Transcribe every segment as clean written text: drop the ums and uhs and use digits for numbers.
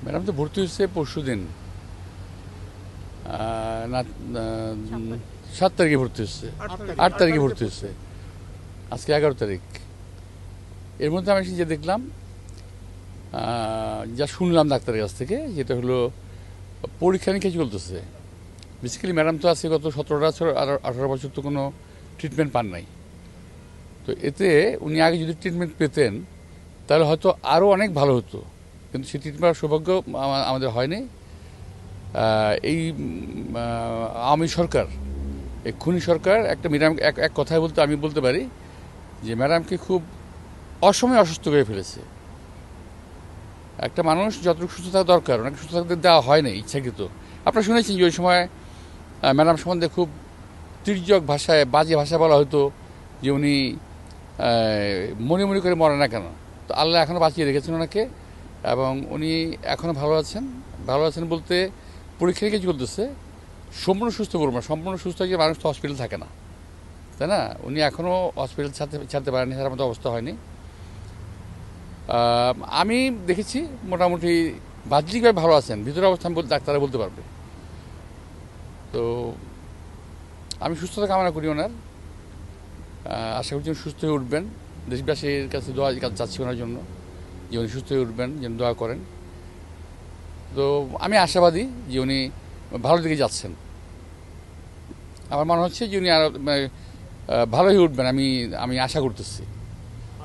Madam তো ভর্তি হচ্ছে পরশু দিন, 7 তারিখে ভর্তি হচ্ছে, 8 তারিখে ভর্তি হচ্ছে, আজকে 11 তারিখ। এর মধ্যে আমি যে দেখলাম, যা শুনলাম ডাক্তারের কাছ থেকে, যেটা হলো পরীক্ষা নিরীক্ষা চলতেছে। বেসিক্যালি ম্যাডাম তো আছে গত 17 বছর, 18 বছর তো কোনো ট্রিটমেন্ট পান নাই। তো এতে উনি আগে যদি ট্রিটমেন্ট পেতেন তাহলে হয়তো আরও অনেক ভালো হতো, কিন্তু সেই ট্রিটমেন্ট সৌভাগ্য আমাদের হয়নি। এই আওয়ামী সরকার, এই খুনি সরকার একটা ম্যাডাম এক কথায় বলতে আমি বলতে পারি যে ম্যাডামকে খুব অসময়ে অসুস্থ করে ফেলেছে। একটা মানুষ যতটুকু সুস্থ থাকা দরকার ওনাকে সুস্থ থাকতে দেওয়া হয় না ইচ্ছাকৃত। আপনারা শুনেছেন যে ওই সময় ম্যাডাম সম্বন্ধে খুব তির্যক ভাষায়, বাজে ভাষা বলা হতো যে উনি মনে মনে করে মরে না কেন। তো আল্লাহ এখনও বাঁচিয়ে রেখেছেন ওনাকে, এবং উনি এখনও ভালো আছেন। ভালো আছেন বলতে পরীক্ষা নিরীক্ষা চলতেছে। সম্পূর্ণ সুস্থ করবো না, সম্পূর্ণ সুস্থ হয়ে মানুষ তো হসপিটাল থাকে না, তাই না? উনি এখনও হসপিটাল ছাড়তে পারেননি, তার মতো অবস্থা হয়নি। আমি দেখেছি মোটামুটি বাহ্যিকভাবে ভালো আছেন, ভিতরে অবস্থা ডাক্তাররা বলতে পারবে। তো আমি সুস্থতা কামনা করি ওনার, আশা করছি সুস্থ হয়ে উঠবেন। দেশবাসীর কাছে দোয়া চাচ্ছি ওনার জন্য যে উনি সুস্থ হয়ে উঠবেন, যেন দোয়া করেন। তো আমি আশাবাদী যে উনি ভালো দিকে যাচ্ছেন। আমার মনে হচ্ছে যে উনি আরো ভালো হয়ে উঠবেন, আমি আশা করতেছি।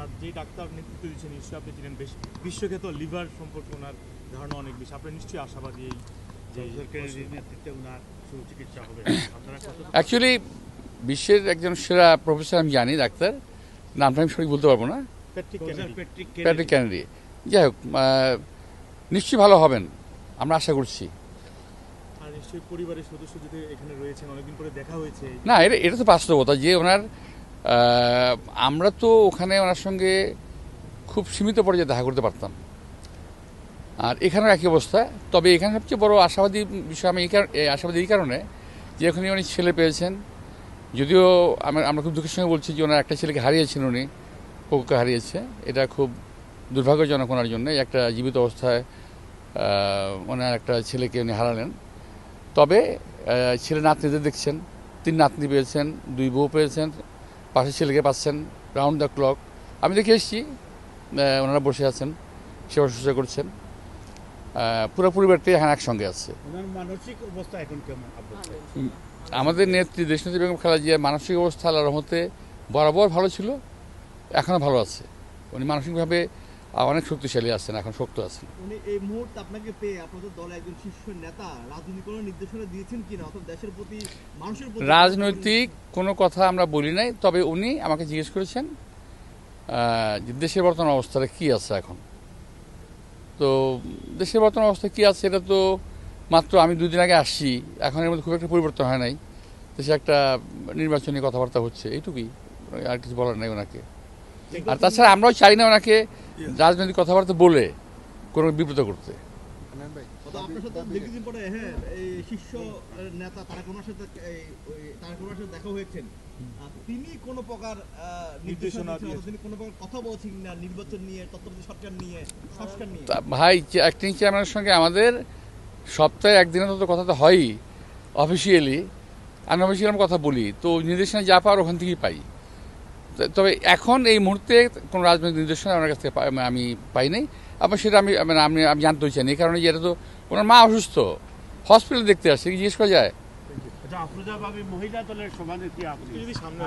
আর যে ডাক্তার নেতৃত্ব দিচ্ছেন নিশ্চয়ই আপনি জানেন, বিশ্বখ্যাত লিভার সম্পর্কে ওনার ধারণা অনেক বেশি। আপনি নিশ্চয়ই আশাবাদী যে নেতৃত্বে ওনার সুচিকিৎসা হবে। অ্যাকচুয়ালি বিশ্বের একজন সেরা প্রফেসর আমি জানি, ডাক্তার, নামটা আমি সঠিক বলতে পারবো না, প্যাট্রিক কেনেডি। যাই হোক, নিশ্চয়ই ভালো হবেন, আমরা আশা করছি। আর নিশ্চয়ই পরিবারের সদস্য যদি এখানে রয়েছেন, অনেকদিন পরে দেখা হয়েছে। না, এটা তো বাস্তবতা যে ওনার, আমরা তো ওখানে ওনার সঙ্গে খুব সীমিত পর্যায়ে দেখা করতে পারতাম, আর এখানেও একই অবস্থা। তবে এখানে সবচেয়ে বড় আশাবাদী বিষয় আমি আশাবাদী এই কারণে যে এখানে উনি ছেলে পেয়েছেন। যদিও আমরা খুব দুঃখের সঙ্গে বলছি যে ওনার একটা ছেলেকে হারিয়েছেন, উনি পকুকে হারিয়েছে। এটা খুব দুর্ভাগ্যজনক ওনার জন্য, একটা জীবিত অবস্থায় ওনার একটা ছেলেকে উনি হারালেন। তবে ছেলে নাতনিদের দেখছেন, 3 নাতনি পেয়েছেন, 2 বউ পেয়েছেন, পাশের ছেলেকে পাচ্ছেন রাউন্ড দ্য ক্লক। আমি দেখে এসেছি ওনারা বসে আছেন, সেবা শুশ্রূষা করছেন, পুরো পরিবারটি এখন একসঙ্গে আছে। মানসিক অবস্থা এখন কেমন? আমাদের নেত্রী দেশনেত্রী বেগম খালেদা জিয়ার মানসিক অবস্থা আল্লাহর রহমতে বরাবর ভালো ছিল, এখনও ভালো আছে। উনি মানসিকভাবে অনেক শক্তিশালী আছেন, এখন শক্ত আছেন। উনি এই মুহূর্তে আপনাকে পেয়ে আপনাদের দলের একজন শীর্ষ নেতা রাজনৈতিক কোনো নির্দেশনা দিয়েছেন কিনা, অথবা দেশের প্রতি, মানুষের প্রতি? রাজনৈতিক কোনো কথা আমরা বলি নাই, তবে উনি আমাকে জিজ্ঞেস করেছেন যে দেশের বর্তমান অবস্থাটা কী আছে এখন। তো দেশের বর্তমান অবস্থা কী আছে এটা তো মাত্র আমি 2 দিন আগে আসছি, এখন এর মধ্যে খুব একটা পরিবর্তন হয় নাই। দেশে একটা নির্বাচনী কথাবার্তা হচ্ছে, এইটুকুই, আর কিছু বলার নেই ওনাকে। আর তাছাড়া আমরাও চাই না ওনাকে রাজনৈতিক কথাবার্তা বলে কোনো বিব্রত করতে। আপনার সাথে দীর্ঘদিন পরে এই শীর্ষ নেতা তারেক রহমানের সাথে দেখা হয়েছেন, তিনি কোনো প্রকার নির্দেশনা, তিনি কোনো প্রকার কথা বলছেন না নির্বাচন নিয়ে, তত্ত্বাবধায়ক সরকার নিয়ে, সংস্কার নিয়ে? ভাই, অ্যাক্টিং চেয়ারম্যানের সঙ্গে আমাদের সপ্তাহে একদিনের তো কথা তো হয়ই অফিসিয়ালি, আনঅফিসিয়ালি আমরা কথা বলি। তো নির্দেশনা যা পাওয়ার ওখান থেকেই পাই। তবে এখন এই মুহূর্তে কোনো রাজনৈতিক নির্দেশনা আমার কাছ থেকে আমি পাই নাই। আবার সেটা আমি জানতেও চাই না, এই কারণে যে এটা তো ওনার মা অসুস্থ, হসপিটালে দেখতে আসছে, জিজ্ঞেস করা যায়। আফরোজা ভাবি মহিলা দলের সভানেত্রী, আপনি যদি সামনে